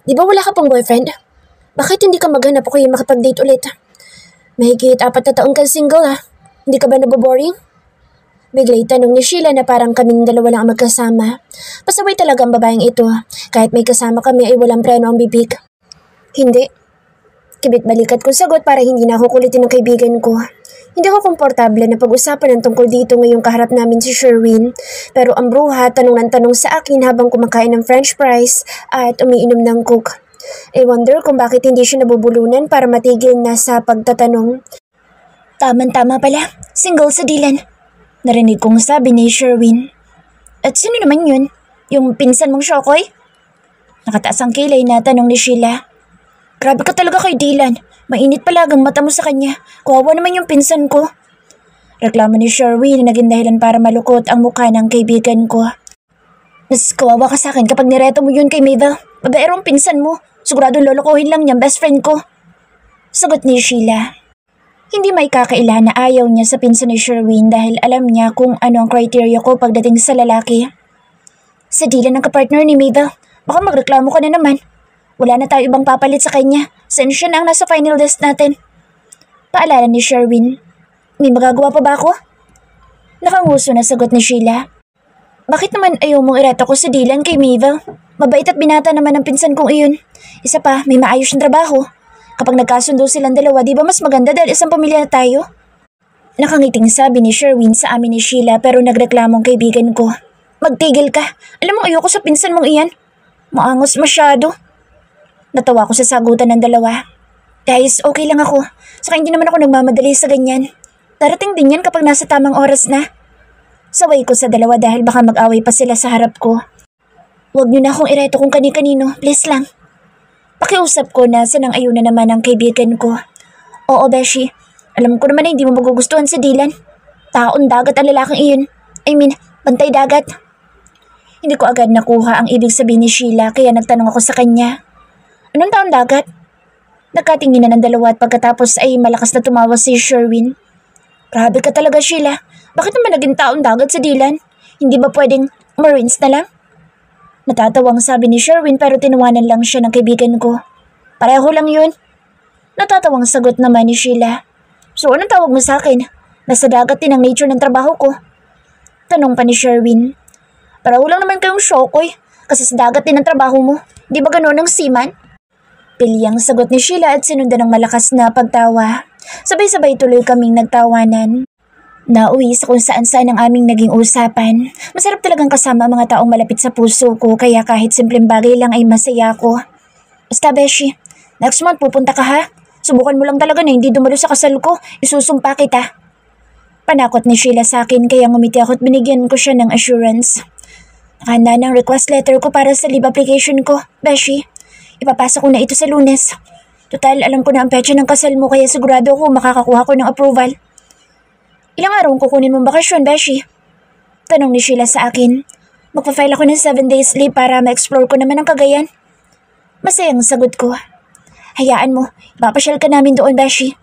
Di ba wala ka pang boyfriend? Bakit hindi ka maghanap o kaya makapag-date ulit? Mahigit 4 na taon kang single ha? Hindi ka ba naboboring? Bigla tanong ni Sheila na parang kaming dalawa lang ang magkasama. Pasaway talaga ang babaeng ito. Kahit may kasama kami ay walang preno ang bibig. Hindi. Kibit balikat ko sagot para hindi na ako kulitin ng kaibigan ko. Hindi ako komportable na pag-usapan ng tungkol dito ngayong kaharap namin si Sherwin. Pero ang bruha tanong ng tanong sa akin habang kumakain ng french fries at umiinom ng coke. I wonder kung bakit hindi siya nabubulunan para matigil na sa pagtatanong. Tama pala, single sa Dylan. Narinig kong sabi ni Sherwin. At sino naman yun? Yung pinsan mong Shokoy? Nakataas ang kilay na tanong ni Sheila. Grabe ka talaga kay Dylan. Mainit palagang mata mo sa kanya. Kawawa naman yung pinsan ko. Reklamo ni Sherwin na naging dahilan para malukot ang mukha ng kaibigan ko. Mas kawawa ka sa akin kapag nireto mo yun kay Mabel. Babaerong pinsan mo. Siguradong lolokohin lang niyang best friend ko. Sagot ni Sheila. Hindi may kakaila na ayaw niya sa pinsan ni Sherwin dahil alam niya kung ano ang criteria ko pagdating sa lalaki. Sa Dylan ang kapartner ni Mabel. Baka magreklamo ka na naman. Wala na tayo ibang papalit sa kanya. Since siya na ang nasa final list natin. Paalala ni Sherwin. May magagawa pa ba ako? Nakanguso na sagot ni Sheila. Bakit naman ayaw mong ireto ko sa Dylan kay Mabel? Mabait at binata naman ang pinsan kong iyon. Isa pa, may maayos siyang trabaho. Kapag nagkasundo silang dalawa, di ba mas maganda dahil isang pamilya na tayo? Nakangiting sabi ni Sherwin sa amin ni Sheila pero nagreklamong kaibigan ko. Magtigil ka. Alam mo ayoko sa pinsan mong iyan. Maangos masyado. Natawa ko sa sagutan ng dalawa. Guys, okay lang ako. Saka hindi naman ako nagmamadali sa ganyan. Darating din yan kapag nasa tamang oras na. Saway ko sa dalawa dahil baka mag-away pa sila sa harap ko. Huwag niyo na akong ireto kung kani-kanino. Please lang. Pakiusap ko na sanang-ayon na naman ang kaibigan ko. Oo, Beshi. Alam ko naman na hindi mo magugustuhan sa Dylan. Taon dagat ang lalaking iyon. I mean, bantay dagat. Hindi ko agad nakuha ang ibig sabihin ni Sheila kaya nagtanong ako sa kanya. Anong taon dagat? Nagkatingin na ng dalawa at pagkatapos ay malakas na tumawa si Sherwin. Grabe ka talaga, Sheila. Bakit naman naging taon dagat sa Dylan? Hindi ba pwedeng Marines na lang? Natatawang sabi ni Sherwin pero tinawanan lang siya ng kaibigan ko. Pareho lang yun. Natatawang sagot naman ni Sheila. So anong tawag mo sa akin? Nasa dagat din ang nature ng trabaho ko. Tanong pa ni Sherwin. Pareho lang naman kayong Shokoy. Kasi sa dagat din ang trabaho mo. Di ba ganoon ang seaman? Pilyang sagot ni Sheila at sinundan ng malakas na pagtawa. Sabay-sabay tuloy kaming nagtawanan. Nauwi sa kung saan-saan ang aming naging usapan. Masarap talagang kasama ang mga taong malapit sa puso ko kaya kahit simpleng bagay lang ay masaya ako. Basta Beshi, next month pupunta ka ha? Subukan mo lang talaga na hindi dumalo sa kasal ko, isusumpa kita. Panakot ni Sheila sa akin kaya ngumiti ako at binigyan ko siya ng assurance. Nakahanda ng request letter ko para sa leave application ko, Beshi. Ipapasa ko na ito sa Lunes. Total, alam ko na ang petsa ng kasal mo kaya sigurado ako makakakuha ko ng approval. Ilang araw kukunin mong bakasyon, Beshi? Tanong ni Sheila sa akin. Magpa-file ako ng 7 days leave para ma-explore ko naman ang Cagayan. Masayang sagot ko. Hayaan mo, ipapasyal ka namin doon, Beshi.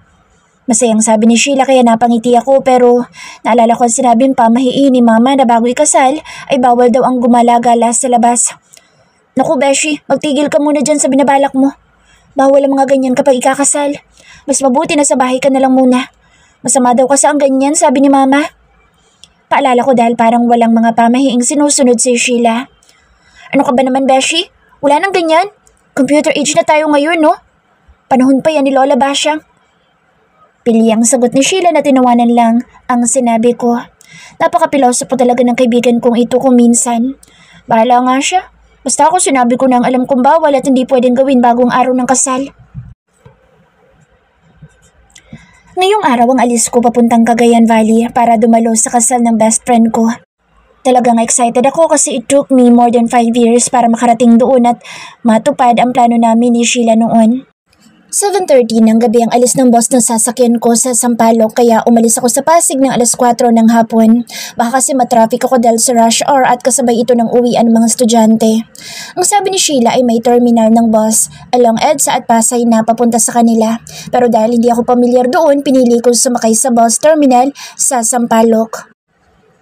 Masayang sabi ni Sheila kaya napangiti ako pero naalala ko ang sinabing pamahiin ni Mama na bago ikasal ay bawal daw ang gumala-gala sa labas. Naku, Beshi, magtigil ka muna dyan sa binabalak mo. Bawal ang mga ganyan kapag ikakasal. Mas mabuti na sa bahay ka na lang muna. Masama daw kasi ang ganyan, sabi ni Mama. Paalala ko dahil parang walang mga pamahiing sinusunod si Sheila. Ano ka ba naman, Beshi? Wala nang ganyan. Computer age na tayo ngayon, no? Panahon pa yan ni Lola Basyang. Pilyang sagot ni Sheila na tinawanan lang ang sinabi ko. Napaka-pilosopo talaga ng kaibigan kong ito kung minsan. Bahala nga siya. Basta ako sinabi ko na ang alam kong bawal at hindi pwedeng gawin bagong araw ng kasal. Ngayong araw ang alis ko papuntang Cagayan Valley para dumalo sa kasal ng best friend ko. Talagang excited ako kasi it took me more than 5 years para makarating doon at matupad ang plano namin ni Sheila noon. 7:30 ng gabi ang alis ng boss ng sasakyan ko sa Sampaloc kaya umalis ako sa Pasig ng 4:00 ng hapon. Baka kasi matraffic ako dahil sa rush hour at kasabay ito ng uwian ng mga estudyante. Ang sabi ni Sheila ay may terminal ng bus along EDSA at Pasay na papunta sa kanila. Pero dahil hindi ako pamilyar doon, pinili ko sumakay sa bus terminal sa Sampaloc.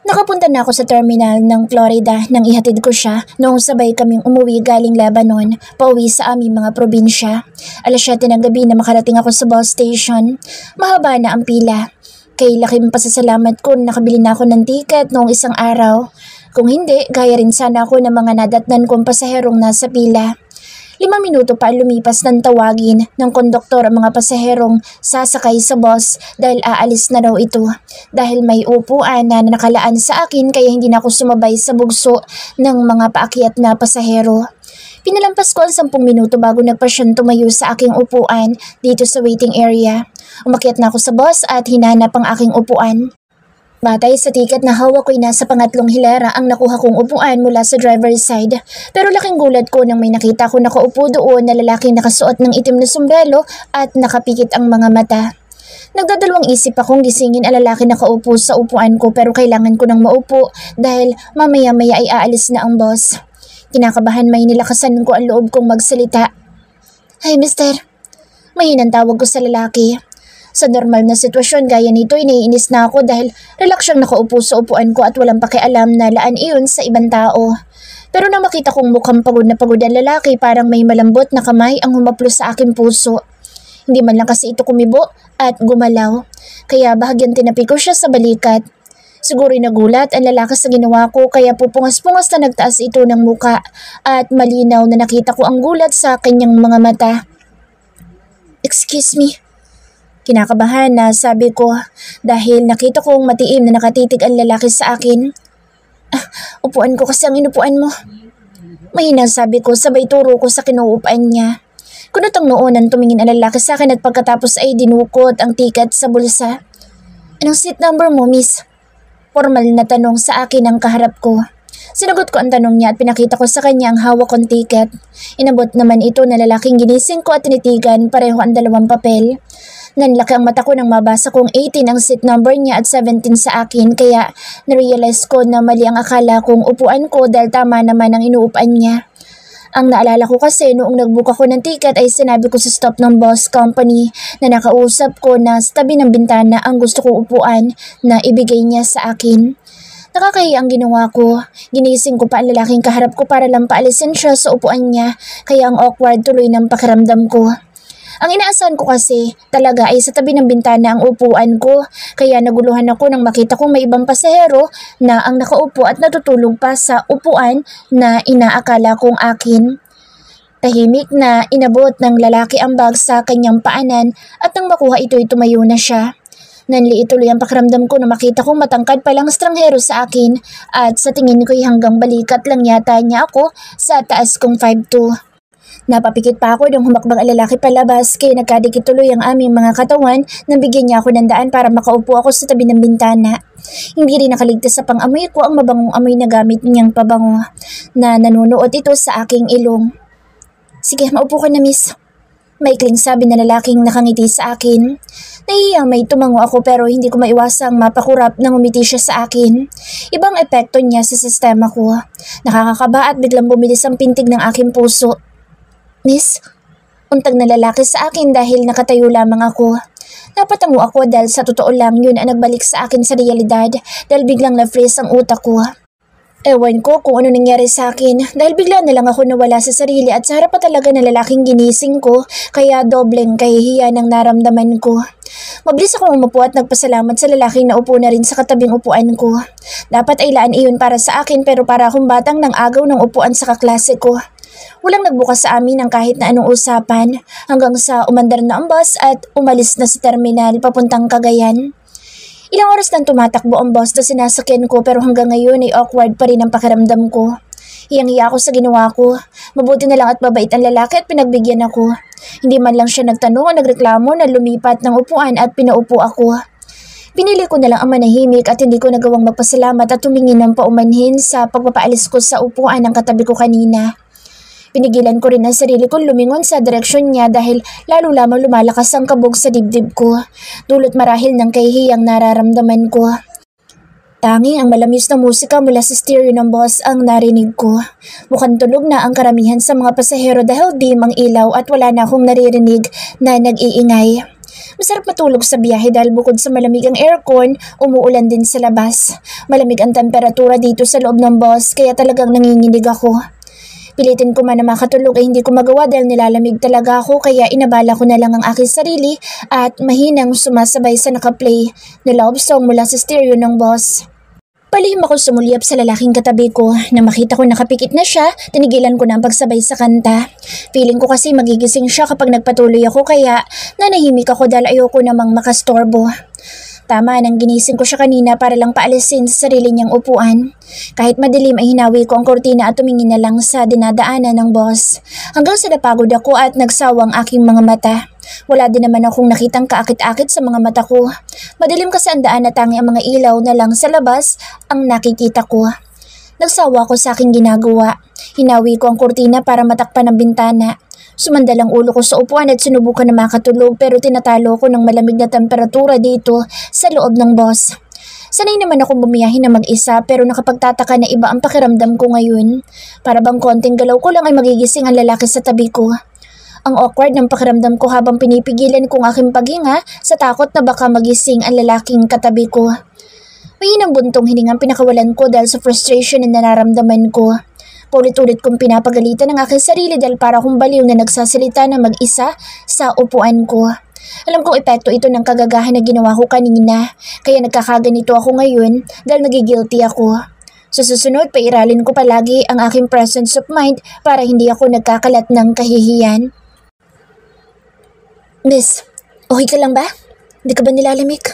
Nakapunta na ako sa terminal ng Florida nang ihatid ko siya noong sabay kaming umuwi galing Lebanon, pauwi sa aming mga probinsya. 7:00 ng gabi na makarating ako sa bus station. Mahaba na ang pila. Kay laking pasasalamat ko na nakabili na ako ng tiket noong isang araw. Kung hindi, gaya rin sana ako ng mga nadatnan kong pasaherong nasa pila. 5 minuto pa lumipas nang tawagin ng konduktor ang mga pasaherong sasakay sa bus dahil aalis na raw ito. Dahil may upuan na nakalaan sa akin kaya hindi na ako sumabay sa bugso ng mga paakyat na pasahero. Pinalampas ko ang 10 minuto bago nagpasyang tumayo sa aking upuan dito sa waiting area. Umakyat na ako sa bus at hinanap ang aking upuan. Batay sa tiket na hawak ko'y nasa pangatlong hilera ang nakuha kong upuan mula sa driver's side. Pero laking gulat ko nang may nakita ko nakaupo doon na lalaking nakasuot ng itim na sombrero at nakapikit ang mga mata. Nagdadalawang isip akong gisingin ang lalaki nakaupo sa upuan ko pero kailangan ko nang maupo dahil mamaya-maya ay aalis na ang boss. Kinakabahan may nilakasan ko ang loob kong magsalita. "Hi, mister." Mahinang tawag ko sa lalaki. Sa normal na sitwasyon gaya nito ay naiinis na ako dahil relax siyang nakaupo sa upuan ko at walang pakialam na laan iyon sa ibang tao. Pero nang makita kong mukhang pagod na pagod ang lalaki parang may malambot na kamay ang humaplos sa aking puso. Hindi man lang kasi ito kumibo at gumalaw. Kaya bahagyang tinapi ko siya sa balikat. Siguro'y nagulat ang lalaki sa ginawa ko kaya pupungas-pungas na nagtaas ito ng muka at malinaw na nakita ko ang gulat sa kanyang mga mata. "Excuse me." Kinakabahan na sabi ko dahil nakita kong matiim na nakatitig ang lalaki sa akin. "Upuan ko kasi ang inupuan mo." Mahina sabi ko sabay turo ko sa kinuupuan niya. Kunot ang noon ang tumingin ang lalaki sa akin at pagkatapos ay dinukot ang tiket sa bulsa. "Anong seat number mo, miss?" Formal na tanong sa akin ang kaharap ko. Sinagot ko ang tanong niya at pinakita ko sa kanya ang hawak kong tiket. Inabot naman ito na lalaking ginising ko at tinitigan pareho ang dalawang papel. Nanlaki ang mata ko nang mabasa kong 18 ang seat number niya at 17 sa akin kaya narealize ko na mali ang akala kong upuan ko dahil tama naman ang inuupuan niya. Ang naalala ko kasi noong nagbook ako ng ticket ay sinabi ko sa stop ng bus company na nakausap ko na sa tabi ng bintana ang gusto kong upuan na ibigay niya sa akin. Nakakahiya ang ginawa ko. Ginising ko pa ang lalaking kaharap ko para lang paalisin siya sa upuan niya kaya ang awkward tuloy ng pakiramdam ko. Ang inaasahan ko kasi talaga ay sa tabi ng bintana ang upuan ko kaya naguluhan ako nang makita kong may ibang pasahero na ang nakaupo at natutulog pa sa upuan na inaakala kong akin. Tahimik na inabot ng lalaki ang bag sa kanyang paanan at nang makuha ito'y tumayo na siya. Nanliit tuloy ang pakiramdam ko na makita kong matangkad palang estranghero sa akin at sa tingin ko'y hanggang balikat lang yata niya ako sa taas kong 5'2". Napapikit pa ako nung humakbang ang lalaki palabas kaya nagkadikit tuloy ang aming mga katawan nang bigyan niya ako ng daan para makaupo ako sa tabi ng bintana. Hindi rin nakaligtas sa pang-amoy ko ang mabangong amoy na gamit niyang pabango na nanunuot ito sa aking ilong. "Sige, maupo ka na, miss." Maikling sabi na lalaking nakangiti sa akin. Nahihiyang may tumango ako pero hindi ko maiwasang mapakurap nang umiti siya sa akin. Ibang epekto niya sa sistema ko. Nakakakaba at biglang bumilis ang pintig ng aking puso. "Miss?" Untag na lalaki sa akin dahil nakatayo lamang ako. Napatango ako dahil sa totoo lang yun ang nagbalik sa akin sa realidad dahil biglang na-freeze ang utak ko. Ewan ko kung ano nangyari sa akin dahil bigla na lang ako nawala sa sarili at sa harap pa talaga ng lalaking ginising ko kaya dobleng kahihiya ng naramdaman ko. Mabilis akong umupo at nagpasalamat sa lalaking naupo na rin sa katabing upuan ko. Dapat ay laan iyon para sa akin pero para akong batang nang agaw ng upuan sa kaklase ko. Walang nagbukas sa amin ng kahit na anong usapan hanggang sa umandar na ang bus at umalis na sa terminal papuntang Cagayan. Ilang oras nang tumatakbo ang bus na sinasakyan ko pero hanggang ngayon ay awkward pa rin ang pakiramdam ko. Hiyang-hiya ako sa ginawa ko. Mabuti na lang at mabait ang lalaki at pinagbigyan ako. Hindi man lang siya nagtanong o nagreklamo na lumipat ng upuan at pinaupo ako. Pinili ko na lang ang manahimik at hindi ko nagawang magpasalamat at tumingin ng paumanhin sa pagpapaalis ko sa upuan ng katabi ko kanina. Pinigilan ko rin ang sarili kong lumingon sa direksyon niya dahil lalo lamang lumalakas ang kabog sa dibdib ko, dulot marahil ng kahihiyang nararamdaman ko. Tanging ang malamis na musika mula sa stereo ng bus ang narinig ko. Mukhang tulog na ang karamihan sa mga pasahero dahil dim ang ilaw at wala na akong naririnig na nag-iingay. Masarap matulog sa biyahe dahil bukod sa malamig ang aircon, umuulan din sa labas. Malamig ang temperatura dito sa loob ng bus kaya talagang nanginginig ako. Pilitin ko man na makatulog ay hindi ko magawa dahil nilalamig talaga ako kaya inabala ko na lang ang aking sarili at mahinang sumasabay sa nakaplay na love song mula sa stereo ng bus. Palihim ako sumulyap sa lalaking katabi ko. Nang makita ko nakapikit na siya, tinigilan ko na ang pagsabay sa kanta. Feeling ko kasi magigising siya kapag nagpatuloy ako kaya nanahimik ako dahil ayoko namang makastorbo. Tama nang ginising ko siya kanina para lang paalisin sa sarili niyang upuan. Kahit madilim ay hinawi ko ang kortina at tumingin na lang sa dinadaanan ng bus. Hanggang sa napagod ako at nagsawang aking mga mata. Wala din naman akong nakitang kaakit-akit sa mga mata ko. Madilim kasi ang daan na tangi ang mga ilaw na lang sa labas ang nakikita ko. Nagsawa ko sa aking ginagawa. Hinawi ko ang kortina para matakpan ang bintana. Sumandal ang ulo ko sa upuan at sinubukan na makatulog pero tinatalo ko ng malamig na temperatura dito sa loob ng bus. Sanay naman akong bumiyahin na mag-isa pero nakapagtataka na iba ang pakiramdam ko ngayon. Para bang konting galaw ko lang ay magigising ang lalaki sa tabi ko. Ang awkward ng pakiramdam ko habang pinipigilan kong aking paghinga sa takot na baka magising ang lalaking katabi ko. Mahinang buntong hiningang pinakawalan ko dahil sa frustration na nararamdaman ko. Paulit-ulit kong pinapagalitan ang aking sarili dahil para akong baliw na nagsasalita na mag-isa sa upuan ko. Alam kong epekto ito ng kagagahan na ginawa ko kanina, kaya nagkakaganito ako ngayon dahil nagigilty ako. Sa susunod, pairalin ko palagi ang aking presence of mind para hindi ako nagkakalat ng kahihiyan. Miss, okay ka lang ba? Hindi ka ba nilalamig?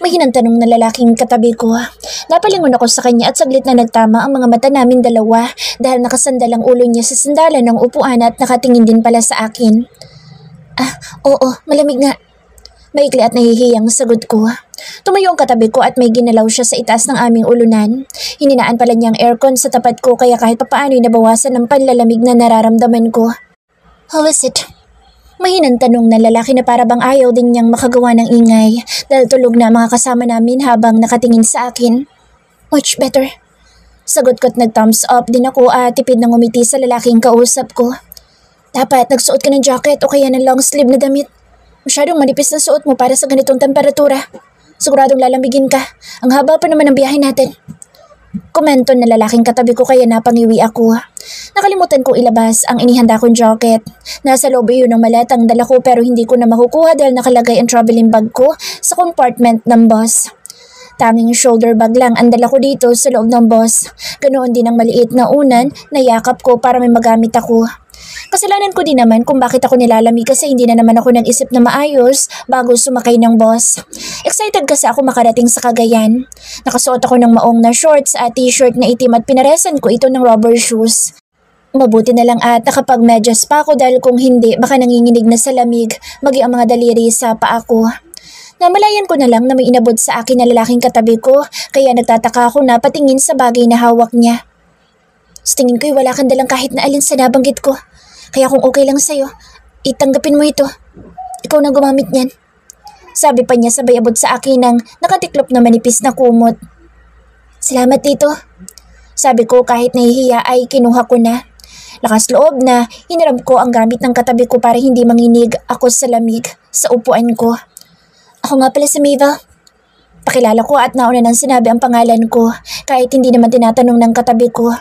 May hinantanong na lalaking katabi ko. Napalingon ako sa kanya at saglit na nagtama ang mga mata namin dalawa dahil nakasandal ang ulo niya sa sandalan ng upuan at nakatingin din pala sa akin. Oo, malamig nga. Maikli at nahihiyang sagot ko. Tumayo ang katabi ko at may ginalaw siya sa itaas ng aming ulunan. Hininaan pala niya ang aircon sa tapat ko kaya kahit papaano ay nabawasan ng panlalamig na nararamdaman ko. How is it? Mahinang tanong ng lalaki na para bang ayaw din niyang makagawa ng ingay dahil tulog na mga kasama namin habang nakatingin sa akin. Much better. Sagot ko at nag-thumbs up din ako at tipid ng umiti sa lalaking kausap ko. Dapat nagsuot ka ng jacket o kaya ng long sleeve na damit. Masyadong manipis na suot mo para sa ganitong temperatura. Siguradong lalamigin ka. Ang haba pa naman ng biyahe natin. Komento na lalaking katabi ko kaya napangiwi ako. Nakalimutan kong ilabas ang inihanda kong jacket. Nasa loob iyon ng malatang dala ko pero hindi ko na makukuha dahil nakalagay ang traveling bag ko sa compartment ng bus. Tanging shoulder bag lang ang dala ko dito sa loob ng bus. Ganoon din ang maliit na unan na yakap ko para may magamit ako. Kasalanan ko din naman kung bakit ako nilalamig kasi hindi na naman ako nag-isip na maayos bago sumakay ng bus. Excited kasi ako makarating sa Cagayan. Nakasuot ako ng maong na shorts at t-shirt na itim at pinaresan ko ito ng rubber shoes. Mabuti na lang at nakapag-medyas pa ako dahil kung hindi baka nanginginig na sa lamig maging ang mga daliri sa paa ko. Namalayan ko na lang na may inabot sa akin na lalaking katabi ko kaya nagtataka ako na patingin sa bagay na hawak niya. Sa tingin ko'y wala kang dalang kahit na alin sa nabanggit ko. Kaya kung okay lang sa'yo, itanggapin mo ito. Ikaw na gumamit niyan. Sabi pa niya sabay abot sa akin ng nakatiklop na manipis na kumot. Salamat dito. Sabi ko kahit nahihiya ay kinuha ko na. Lakas loob na hiniram ko ang gamit ng katabi ko para hindi manginig ako sa lamig sa upuan ko. Ako nga pala si Mabel. Pakilala ko at nauna nang sinabi ang pangalan ko kahit hindi naman tinatanong ng katabi ko.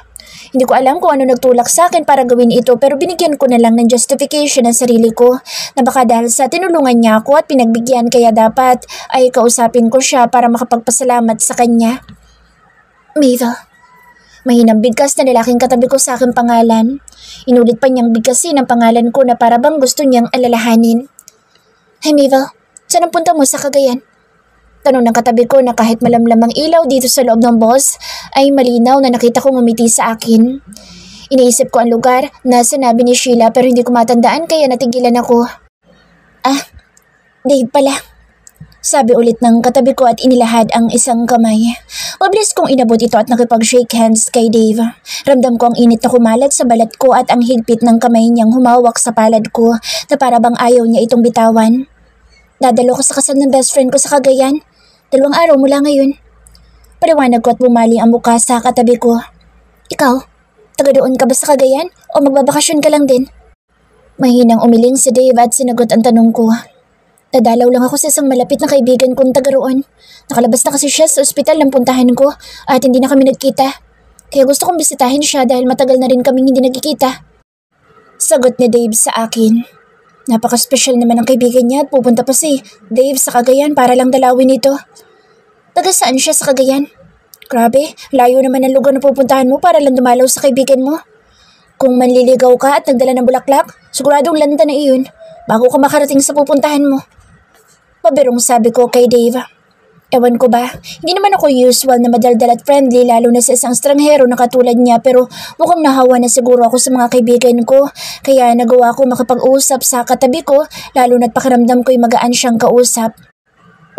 Hindi ko alam kung ano nagtulak sa akin para gawin ito pero binigyan ko na lang ng justification ang sarili ko na baka dahil sa tinulungan niya ako at pinagbigyan kaya dapat ay kausapin ko siya para makapagpasalamat sa kanya. Mabel. Mahinang bigkas na lalaking katabi ko sa aking pangalan. Inulit pa niyang bigkasin ang pangalan ko na para bang gusto niyang alalahanin. Hey Mabel, saan ang punta mo sa Cagayan? Tanong ng katabi ko na kahit malamlamang ilaw dito sa loob ng bus ay malinaw na nakita kong umiti sa akin. Iniisip ko ang lugar na sinabi ni Sheila pero hindi ko matandaan kaya natigilan ako. Dave pala. Sabi ulit ng katabi ko at inilahad ang isang kamay. Mabilis kong inabot ito at nakipag-shake hands kay Dave. Ramdam ko ang init na kumalat sa balat ko at ang higpit ng kamay niyang humawak sa palad ko na para bang ayaw niya itong bitawan. Dadalo ko sa kasal ng best friend ko sa Cagayan. 2 araw mula ngayon. Paliwanag ko at bumali ang mukha sa katabi ko. Ikaw, taga doon ka ba sa Cagayan o magbabakasyon ka lang din? Mahinang umiling si Dave at sinagot ang tanong ko. Dadalaw lang ako sa isang malapit na kaibigan kong taga roon. Nakalabas na kasi siya sa ospital ng puntahan ko at hindi na kami nagkita. Kaya gusto kong bisitahin siya dahil matagal na rin kaming hindi nagkikita. Sagot ni Dave sa akin. Napaka-special naman ang kaibigan niya at pupunta pa si Dave sa Cagayan para lang dalawin ito. Taga saan siya sa Cagayan? Grabe, layo naman ang lugar na pupuntahan mo para lang dumalaw sa kaibigan mo. Kung manliligaw ka at nagdala ng bulaklak, siguradong landa na iyon bago ka makarating sa pupuntahan mo. Pabirong sabi ko kay Dave. Ewan ko ba, hindi naman ako usual na madaldal at friendly lalo na sa isang estranghero na katulad niya pero mukhang nahawa na siguro ako sa mga kaibigan ko kaya nagawa ko makapag-usap sa katabi ko lalo na't pakiramdam ko'y magaan siyang kausap.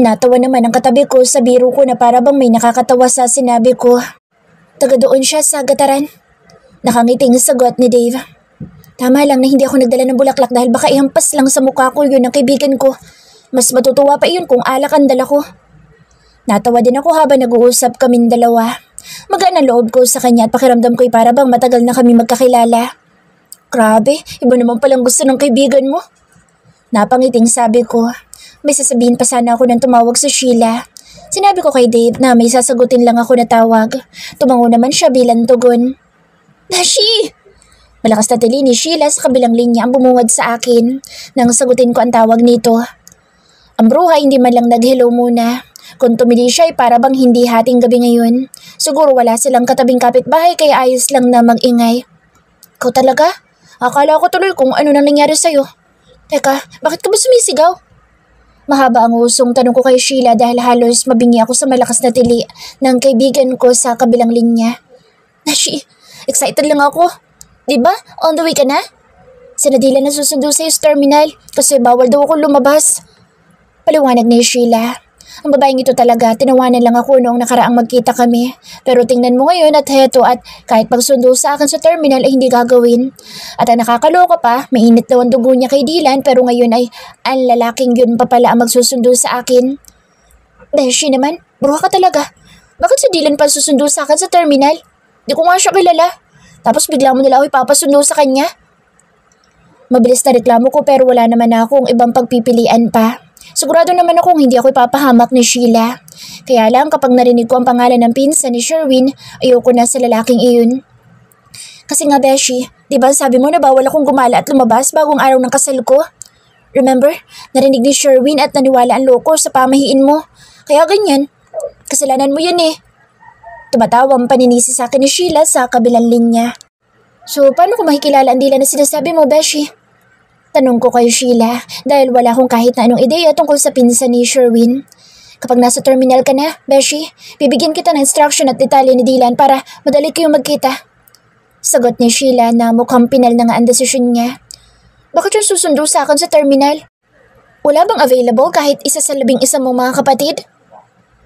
Natawa naman ang katabi ko sa biro ko na para bang may nakakatawa sa sinabi ko. Taga doon siya sa Gataran. Nakangiting sagot ni Dave. Tama lang na hindi ako nagdala ng bulaklak dahil baka ihampas lang sa mukha ko yun ng kaibigan ko. Mas matutuwa pa iyon kung alak ang dala ko. Natawa din ako habang nag-uusap kaming dalawa. Magaan ang loob ko sa kanya at pakiramdam ko'y para bang matagal na kami magkakilala. Grabe, iba naman palang gusto ng kaibigan mo. Napangiting sabi ko. May sasabihin pa sana ako nang tumawag sa Sheila. Sinabi ko kay Dave na may sasagutin lang ako na tawag. Tumango naman siya bilang tugon. Dashi! Malakas na tili ni Sheila sa kabilang linya ang bumungad sa akin nang sagutin ko ang tawag nito. Ang bruha hindi man lang nag-hello muna. Kung tumili siya ay para bang hindi hating gabi ngayon. Siguro wala silang katabing kapitbahay kaya ayos lang na mag-ingay. Ikaw talaga? Akala ko tuloy kung ano nang nangyari sa'yo. Teka, bakit ka ba sumisigaw? Mahaba ang usong tanong ko kay Sheila dahil halos mabingi ako sa malakas na tili ng kaibigan ko sa kabilang linya. Nashi, excited lang ako. Diba? On the way ka na? Si Nadila na susundo sa'yo sa terminal kasi bawal daw ako lumabas. Paliwanag ni Sheila. Ang babaeng ito talaga, tinawanan lang ako noong nakaraang magkita kami. Pero tingnan mo ngayon at heto at kahit pagsundo sa akin sa terminal ay hindi gagawin. At ang nakakaloka pa, mainit daw ang dugo niya kay Dylan pero ngayon ay ang lalaking yun pa pala ang magsusundo sa akin. Beshi naman, bruha ka talaga. Bakit si Dylan pa susundo sa akin sa terminal? Di ko nga siya kilala. Tapos bigla mo nila ako ipapasundo sa kanya. Mabilis na reklamo ko pero wala naman akong ibang pagpipilian pa. Sigurado naman akong hindi ako ipapahamak ni Sheila. Kaya lang kapag narinig ko ang pangalan ng pinsan ni Sherwin, ayoko na sa lalaking iyon. Kasi nga Beshi, di ba sabi mo na bawal akong gumala at lumabas bagong araw ng kasal ko? Remember, narinig ni Sherwin at naniwala ang loko sa pamahiin mo. Kaya ganyan, kasalanan mo yan eh. Tumatawa ang paninisi sa akin ni Sheila sa kabilang linya. So paano ko makikilala ang dila na sinasabi mo Beshi? Tanong ko kay Sheila dahil wala akong kahit na anong ideya tungkol sa pinsan ni Sherwin. Kapag nasa terminal ka na, Beshi, bibigyan kita ng instruction at detalye ni Dylan para madali kayong magkita. Sagot ni Sheila na mukhang pinal na nga ang desisyon niya. Bakit yung susundo sa akin sa terminal? Wala bang available kahit isa sa 11 mong mga kapatid?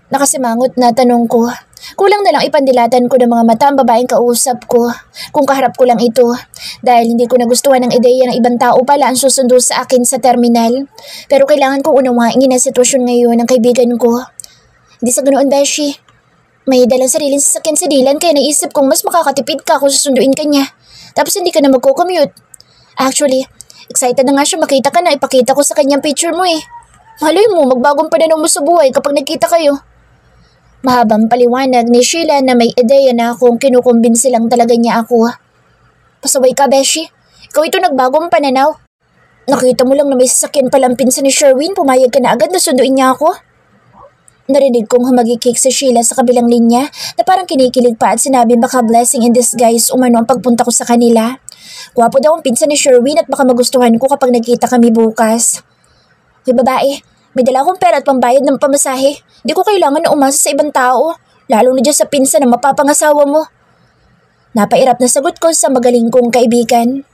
Nakasimangot na tanong ko. Kulang na lang ipandilatan ko ng mga mata ang babaeng kausap ko kung kaharap ko lang ito dahil hindi ko nagustuhan ang ideya ng ibang tao pala ang susundo sa akin sa terminal. Pero kailangan kong unawain ang sitwasyon ngayon ng kaibigan ko. Hindi sa ganoon, Beshi. May dalang sariling sasakyan si Dylan kaya naisip kong mas makakatipid ka kung susunduin ka niya. Tapos hindi ka na magko-commute. Actually, excited na nga siya makita ka na ipakita ko sa kanyang picture mo eh. Malay mo, magbagong pananaw mo sa buhay kapag nagkita kayo. Mahabang paliwanag ni Sheila na may ideya na kung kinukumbinsi lang talaga niya ako. Pasaway ka, Beshi. Ikaw ito nagbagong pananaw. Nakita mo lang na may sasakyan palang pinsan ni Sherwin, pumayag ka na agad na sunduin niya ako. Narinig kong humagikik si Sheila sa kabilang linya na parang kinikilig pa at sinabi baka blessing in disguise umano ang pagpunta ko sa kanila. Gwapo daw ang pinsan ni Sherwin at baka magustuhan ko kapag nagkita kami bukas. Hoy babae, may dala akong pera at pambayad ng pamasahe. Di ko kailangan na umasa sa ibang tao, lalo na dyan sa pinsan na mapapangasawa mo. Napairap na sagot ko sa magaling kong kaibigan.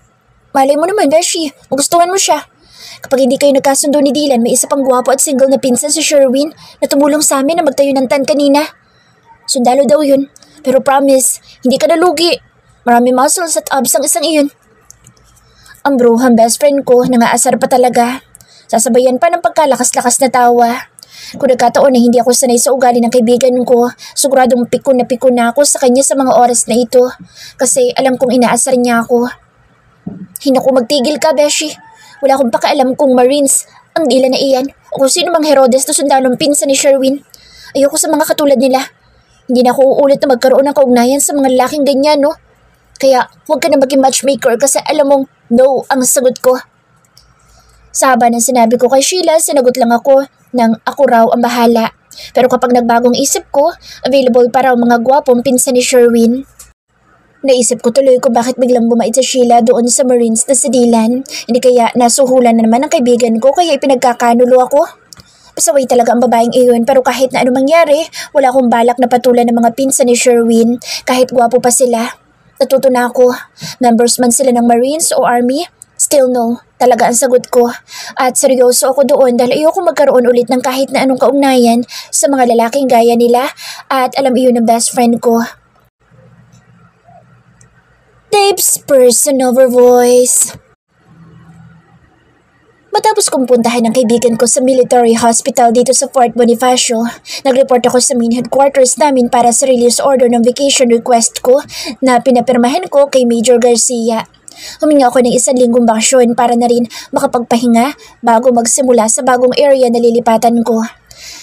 Malay mo naman, Beshi, magustuhan mo siya. Kapag hindi kayo nagkasundo ni Dylan, may isa pang gwapo at single na pinsan si Sherwin na tumulong sa amin na magtayo ng tan kanina. Sundalo daw yun, pero promise, hindi ka nalugi. Marami muscles at abs ang isang iyon. Ang bruhang best friend ko, nangaasar pa talaga. Sasabayan pa ng pagkalakas-lakas na tawa. Kung nagkataon na hindi ako sanay sa ugali ng kaibigan ko, siguradong pikon na ako sa kanya sa mga oras na ito. Kasi alam kong inaasar niya ako. Hindi ko magtigil ka, Beshi. Wala akong pakialam kung Marines ang dila na iyan o kung sino mang Herodes na sundalong pinsan ni Sherwin. Ayoko sa mga katulad nila. Hindi na ako uulit na magkaroon ng kaugnayan sa mga lalaking ganyan, no? Kaya huwag ka na maging matchmaker kasi alam mong no ang sagot ko. Sa haba ng sinabi ko kay Sheila, sinagot lang ako ng ako raw ang bahala. Pero kapag nagbagong isip ko, available pa raw mga gwapong pinsan ni Sherwin. Naisip ko tuloy ko bakit biglang bumait sa Sheila doon sa Marines na si Dylan. Hindi kaya nasuhulan na naman ang kaibigan ko kaya ipinagkakanulo ako. Pasaway talaga ang babaeng iyon pero kahit na anong mangyari, wala akong balak na patulan ng mga pinsan ni Sherwin kahit gwapo pa sila. Natuto na ako. Members man sila ng Marines o Army? Still no, talaga ang sagot ko. At seryoso ako doon dahil ayoko magkaroon ulit ng kahit na anong kaugnayan sa mga lalaking gaya nila at alam iyon ng best friend ko. Dave's personal voice. Matapos kong puntahan ng kaibigan ko sa military hospital dito sa Fort Bonifacio, nag-report ako sa main headquarters namin para sa release order ng vacation request ko na pinapirmahan ko kay Major Garcia. Huminga ako ng 1 linggong bakasyon para na rin makapagpahinga bago magsimula sa bagong area na lilipatan ko.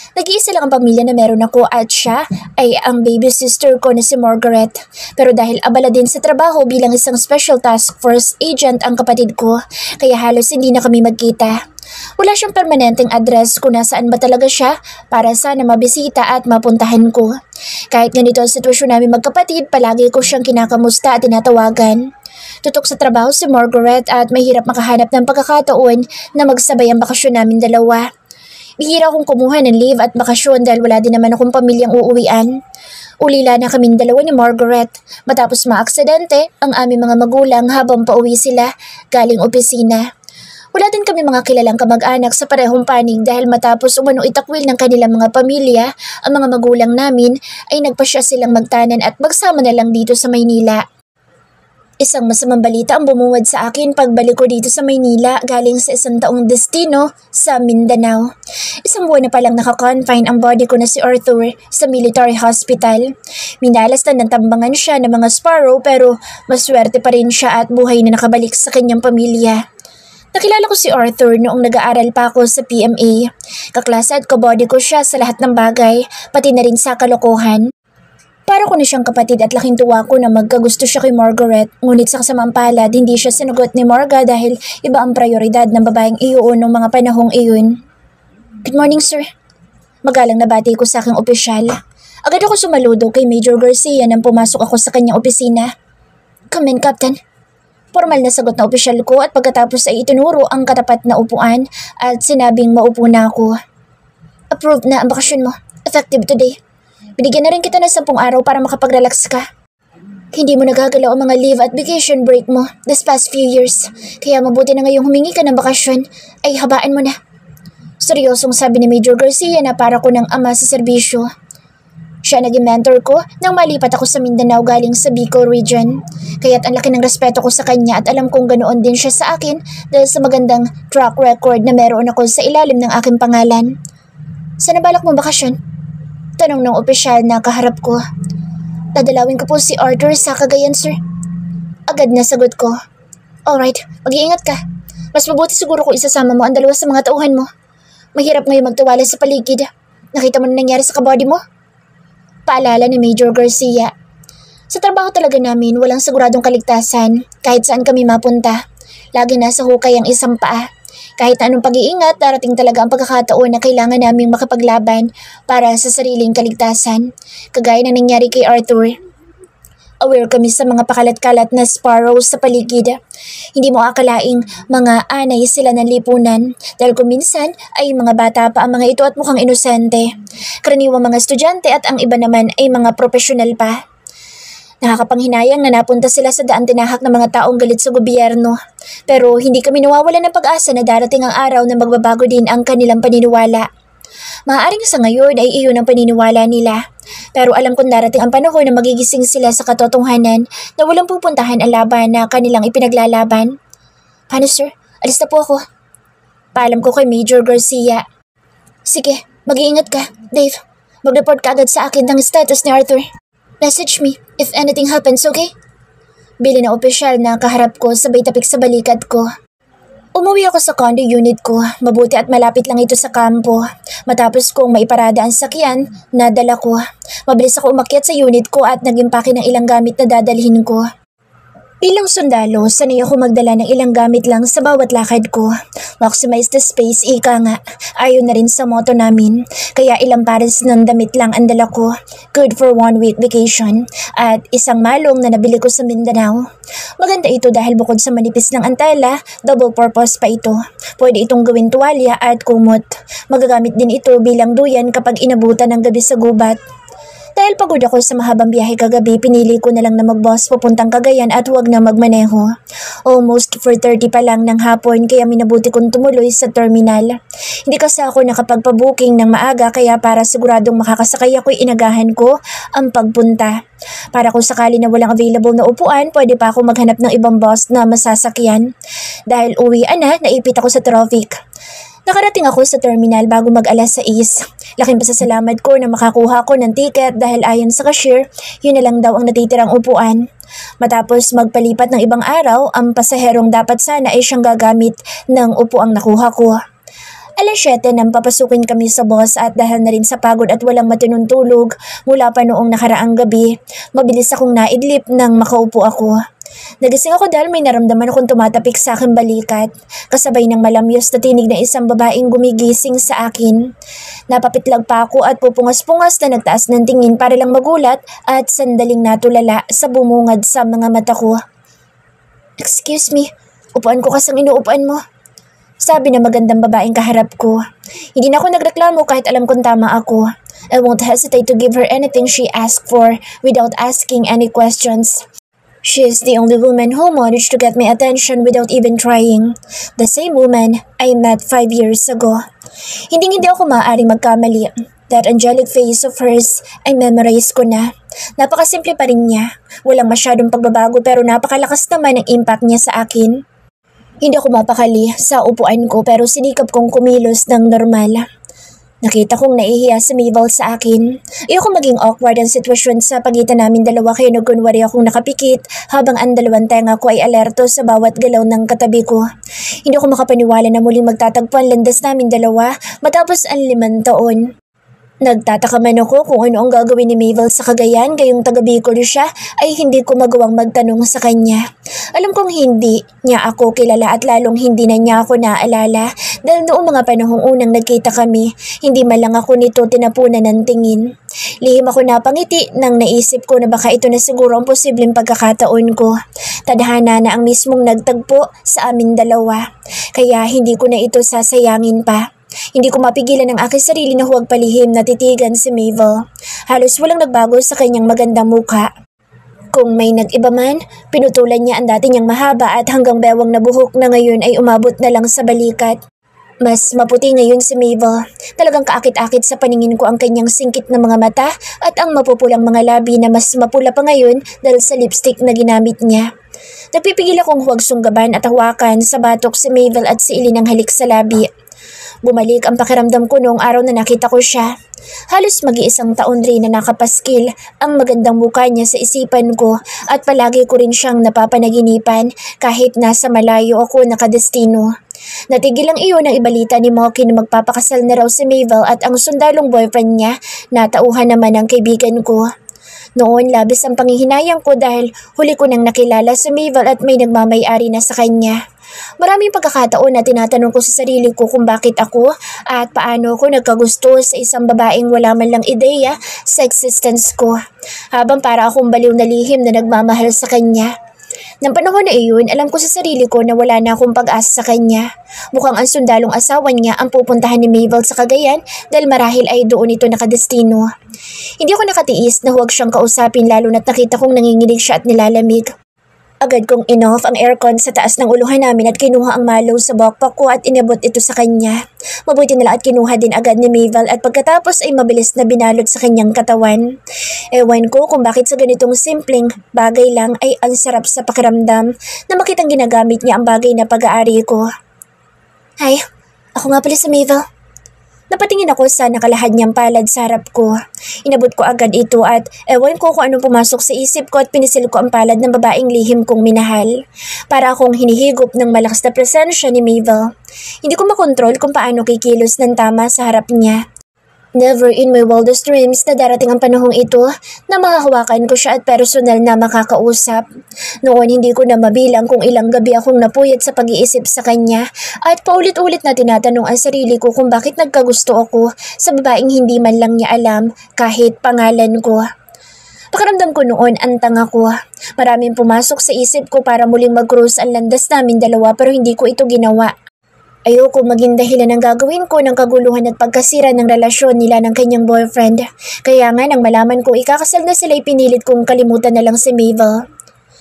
Nag-iisa lang ang pamilya na meron ako at siya ay ang baby sister ko na si Margaret. Pero dahil abala din sa trabaho bilang isang special task force agent ang kapatid ko, kaya halos hindi na kami magkita. Wala siyang permanenteng address kung nasaan ba talaga siya para sana mabisita at mapuntahan ko. Kahit ganito ang sitwasyon namin magkapatid, palagi ko siyang kinakamusta at tinatawagan. Tutok sa trabaho si Margaret at mahirap makahanap ng pagkakataon na magsabay ang bakasyon namin dalawa. Bihira akong kumuha ng leave at bakasyon dahil wala din naman akong pamilyang uuwian. Ulila na kaming dalawa ni Margaret matapos maaksidente ang aming mga magulang habang pauwi sila galing opisina. Wala din kami mga kilalang kamag-anak sa parehong panig dahil matapos umano itakwil ng kanilang mga pamilya, ang mga magulang namin ay nagpasya silang magtanan at magsama na lang dito sa Maynila. Isang masamang balita ang bumungad sa akin pagbalik ko dito sa Maynila galing sa 1 taong destino sa Mindanao. 1 buwan na palang naka-confine ang body ko na si Arthur sa military hospital. Minalas na natambangan siya ng mga Sparrow pero maswerte pa rin siya at buhay na nakabalik sa kanyang pamilya. Nakilala ko si Arthur noong nag-aaral pa ako sa PMA. Kaklase at kabody ko siya sa lahat ng bagay, pati na rin sa kalokohan. Para ko na siyang kapatid at laking tuwa ko na magkagusto siya kay Margaret, ngunit sa kasamang palad hindi siya sinugot ni Marga dahil iba ang prioridad ng babaeng iyon noong mga panahong iyon. Good morning, sir. Magalang na bati ko sa aking opisyal. Agad ako sumaludo kay Major Garcia nang pumasok ako sa kanyang opisina. Come in, Captain. Formal na sagot na opisyal ko at pagkatapos ay itinuro ang katapat na upuan at sinabing maupo na ako. Approved na ang bakasyon mo. Effective today. Binigyan na rin kita ng 10 araw para makapag-relax ka. Hindi mo nagagalaw ang mga leave at vacation break mo this past few years. Kaya mabuti na ngayong humingi ka ng bakasyon ay habaan mo na. Seryosong sabi ni Major Garcia na para ko ng ama sa serbisyo. Siya naging mentor ko nang malipat ako sa Mindanao galing sa Bicol region. Kaya't ang laki ng respeto ko sa kanya at alam kong ganoon din siya sa akin dahil sa magandang track record na meron ako sa ilalim ng aking pangalan. Saan nabalak mong bakasyon? Tanong ng opisyal na kaharap ko. Dadalawin ko po si Arthur sa Cagayan, sir. Agad na sagot ko. Alright, mag-iingat ka. Mas mabuti siguro kung isasama mo ang dalawa sa mga tauhan mo. Mahirap ngayon magtiwala sa paligid. Nakita mo na nangyari sa kabody mo? Paalala ni Major Garcia. Sa trabaho talaga namin, walang siguradong kaligtasan kahit saan kami mapunta. Lagi nasa hukay ang isang paa. Kahit na anong pag-iingat, darating talaga ang pagkakataon na kailangan naming makapaglaban para sa sariling kaligtasan. Kagaya na nangyari kay Arthur. Aware kami sa mga pakalat-kalat na Sparrows sa paligid. Hindi mo akalaing mga anay sila ng lipunan dahil kung minsan ay mga bata pa ang mga ito at mukhang inosente. Karaniwang mga estudyante at ang iba naman ay mga profesional pa. Nakakapanghinayang na napunta sila sa daan tinahak ng mga taong galit sa gobyerno. Pero hindi kami nawawalan ng pag-asa na darating ang araw na magbabago din ang kanilang paniniwala. Maaaring sa ngayon ay iyon ang paniniwala nila. Pero alam kong darating ang panahon na magigising sila sa katotohanan na walang pupuntahan ang laban na kanilang ipinaglalaban. Paano, sir? Alis na po ako. Paalam ko kay Major Garcia. Sige, mag-iingat ka, Dave. Mag-report ka agad sa akin ng status ni Arthur. Message me if anything happens, okay? Bili na opisyal na kaharap ko sabay tapik sa balikat ko. Umuwi ako sa condo unit ko. Mabuti at malapit lang ito sa kampo. Matapos kong maiparada ang sakyan, nadala ko. Mabilis ako umakyat sa unit ko at nag-impake ng ilang gamit na dadalhin ko. Bilang sundalo, sanay ako magdala ng ilang gamit lang sa bawat lakad ko. Maximize the space, ika nga. Ayaw na rin sa motto namin. Kaya ilang pares ng damit lang ang dala ko. Good for 1 week vacation. At isang malong na nabili ko sa Mindanao. Maganda ito dahil bukod sa manipis ng antala, double purpose pa ito. Pwede itong gawin tuwalya at kumot. Magagamit din ito bilang duyan kapag inabutan ng gabi sa gubat. Dahil pagod ako sa mahabang biyahe kagabi, pinili ko na lang na mag-bus papuntang Cagayan at huwag na magmaneho. Almost 4:30 pa lang ng hapon kaya minabuti kong tumuloy sa terminal. Hindi kasi ako nakapagpabooking ng maaga kaya para siguradong makakasakay ako'y inagahan ko ang pagpunta. Para kung sakali na walang available na upuan, pwede pa ako maghanap ng ibang bus na masasakyan. Dahil uwian na, naipit ako sa traffic. Nakarating ako sa terminal bago mag-alas 6. Laking pasasalamat ko na makakuha ko ng ticket dahil ayon sa cashier, yun na lang daw ang natitirang upuan. Matapos magpalipat ng ibang araw, ang pasaherong dapat sana ay siyang gagamit ng upuang nakuha ko. Alas 7 nang papasukin kami sa bus at dahil na rin sa pagod at walang matinong tulog mula pa noong nakaraang gabi, mabilis akong naidlip nang makaupo ako. Nagising ako dahil may naramdaman akong tumatapik sa aking balikat, kasabay ng malamyos na tinig ng isang babaeng gumigising sa akin. Napapitlag pa ako at pupungas-pungas na nagtaas ng tingin para lang magulat at sandaling natulala sa bumungad sa mga mata ko. "Excuse me, upuan ko kasang inuupuan mo," sabi na magandang babaeng kaharap ko. Hindi na ako nagreklamo kahit alam kong tama ako. I won't hesitate to give her anything she asked for without asking any questions. She is the only woman who managed to get my attention without even trying. The same woman I met 5 years ago. Hindi ako maaaring magkamali. That angelic face of hers ay memorize ko na. Napakasimple pa rin niya. Walang masyadong pagbabago pero napakalakas naman ang impact niya sa akin. Hindi ako mapakali sa upuan ko pero sinikap kong kumilos ng normal. Nakita kong nahihiya si Mabel sa akin. Ayoko maging awkward ang sitwasyon sa pagitan namin dalawa kaya nagkunwari akong nakapikit habang ang dalawang tenga ko ay alerto sa bawat galaw ng katabi ko. Hindi ako makapaniwala na muling magtatagpo ang landas namin dalawa matapos ang 5 taon. Nagtataka man ako kung ano ang gagawin ni Mabel sa Cagayan gayong taga Bicol siya ay hindi ko magawang magtanong sa kanya. Alam kong hindi niya ako kilala at lalong hindi na niya ako naaalala dahil noong mga panahong unang nagkita kami, hindi man lang ako nito tinapunan ng tingin. Lihim ako napangiti nang naisip ko na baka ito na siguro ang posibleng pagkakataon ko. Tadhana na ang mismong nagtagpo sa amin dalawa, kaya hindi ko na ito sasayangin pa. Hindi ko mapigilan ang aking sarili na huwag palihim na titigan si Mabel. Halos walang nagbago sa kanyang magandang mukha. Kung may nag-iba man, pinutulan niya ang dati niyang mahaba at hanggang bewang na buhok na ngayon ay umabot na lang sa balikat. Mas maputi ngayon si Mabel. Talagang kaakit-akit sa paningin ko ang kanyang singkit na mga mata at ang mapupulang mga labi na mas mapula pa ngayon dahil sa lipstick na ginamit niya. Nagpipigil akong huwag sunggaban at hawakan sa batok si Mabel at si Ilin ang halik sa labi. Bumalik ang pakiramdam ko noong araw na nakita ko siya. Halos mag-iisang taon rin na nakapaskil ang magandang mukha niya sa isipan ko at palagi ko rin siyang napapanaginipan kahit nasa malayo ako nakadestino. Natigil lang iyon ang ibalita ni Moki na magpapakasal na raw si Mabel at ang sundalong boyfriend niya na tauhan naman ang kaibigan ko. Noon labis ang panghihinayang ko dahil huli ko nang nakilala si Mabel at may nagmamay-ari na sa kanya. Maraming pagkakataon na tinatanong ko sa sarili ko kung bakit ako at paano ko nagkagusto sa isang babaeng wala man lang ideya sa existence ko, habang para akong baliw na lihim na nagmamahal sa kanya. Nang panahon na iyon, alam ko sa sarili ko na wala na akong pag-asa sa kanya. Mukhang ang sundalong asawa niya ang pupuntahan ni Mabel sa Cagayan dahil marahil ay doon ito nakadestino. Hindi ako nakatiis na huwag siyang kausapin lalo na't nakita kong nanginginig siya at nilalamig. Agad kong in-off ang aircon sa taas ng uluhan namin at kinuha ang malaw sa backpack ko at inabot ito sa kanya. Mabuti na lang at kinuha din agad ni Mabel at pagkatapos ay mabilis na binalot sa kanyang katawan. Ewan ko kung bakit sa ganitong simpleng bagay lang ay ang sarap sa pakiramdam na makitang ginagamit niya ang bagay na pag-aari ko. "Ay, ako nga pala si Mabel." Napatingin ako sa nakalahad niyang palad sa harap ko. Inabot ko agad ito at ewan ko kung anong pumasok sa isip ko at pinisil ko ang palad ng babaeng lihim kong minahal. Para akong hinihigop ng malakas na presensya ni Mabel. Hindi ko makontrol kung paano kikilos ng tama sa harap niya. Never in my wildest dreams na darating ang panahong ito na makahawakan ko siya at personal na makakausap. Noon hindi ko na mabilang kung ilang gabi akong napuyat sa pag-iisip sa kanya at paulit-ulit na tinatanong ang sarili ko kung bakit nagkagusto ako sa babaeng hindi man lang niya alam kahit pangalan ko. Pakiramdam ko noon antang ako. Maraming pumasok sa isip ko para muling mag-cruise ang landas namin dalawa pero hindi ko ito ginawa. Ayoko maging dahilan ng gagawin ko ng kaguluhan at pagkasira ng relasyon nila ng kanyang boyfriend. Kaya nga nang malaman ko ikakasal na sila pinilit kong kalimutan na lang si Mabel.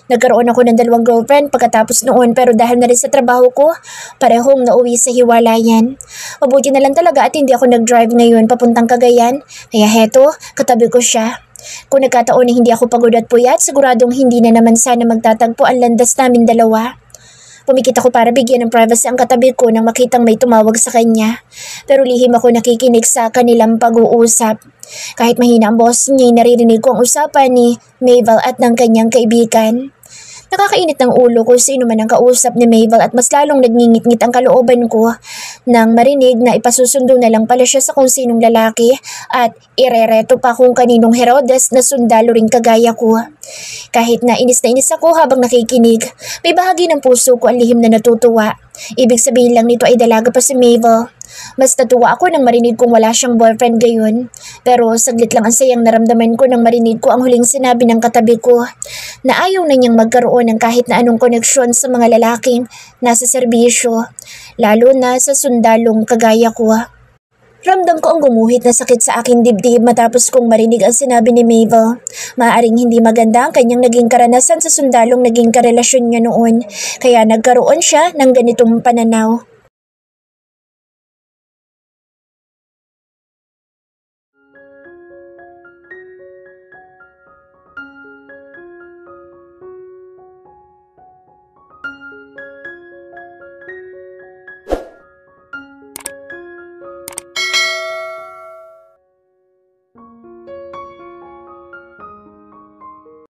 Nagkaroon ako ng 2 girlfriend pagkatapos noon pero dahil na rin sa trabaho ko, parehong nauwi sa hiwalayan. Mabuti na lang talaga at hindi ako nag-drive ngayon papuntang Cagayan. Kaya heto, katabi ko siya. Kung nagkataon na hindi ako pagod at puyat, siguradong hindi na naman sana magtatagpo ang landas namin dalawa. Pumikit ako para bigyan ng privacy ang katabi ko nang makitang may tumawag sa kanya. Pero lihim ako nakikinig sa kanilang pag-uusap. Kahit mahina ang boses niya, naririnig ko ang usapan ni Mabel at ng kanyang kaibigan. Nakakainit ng ulo kung sino man ang kausap ni Mabel at mas lalong nagngingit-ngit ang kalooban ko nang marinig na ipasusundo na lang pala siya sa kung sinong lalaki at irereto pa kung kaninong Herodes na sundalo ring kagaya ko. Kahit na inis ako habang nakikinig, may bahagi ng puso ko ang lihim na natutuwa. Ibig sabihin lang nito ay dalaga pa si Mabel. Mas natuwa ako nang marinig kong wala siyang boyfriend gayon. Pero saglit lang ang sayang naramdaman ko nang marinig ko ang huling sinabi ng katabi ko na ayaw na niyang magkaroon ng kahit na anong koneksyon sa mga lalaking nasa serbisyo, lalo na sa sundalong kagaya ko. Ramdam ko ang gumuhit na sakit sa aking dibdib matapos kong marinig ang sinabi ni Mabel. Maaaring hindi maganda ang kanyang naging karanasan sa sundalong naging karelasyon niya noon, kaya nagkaroon siya ng ganitong pananaw.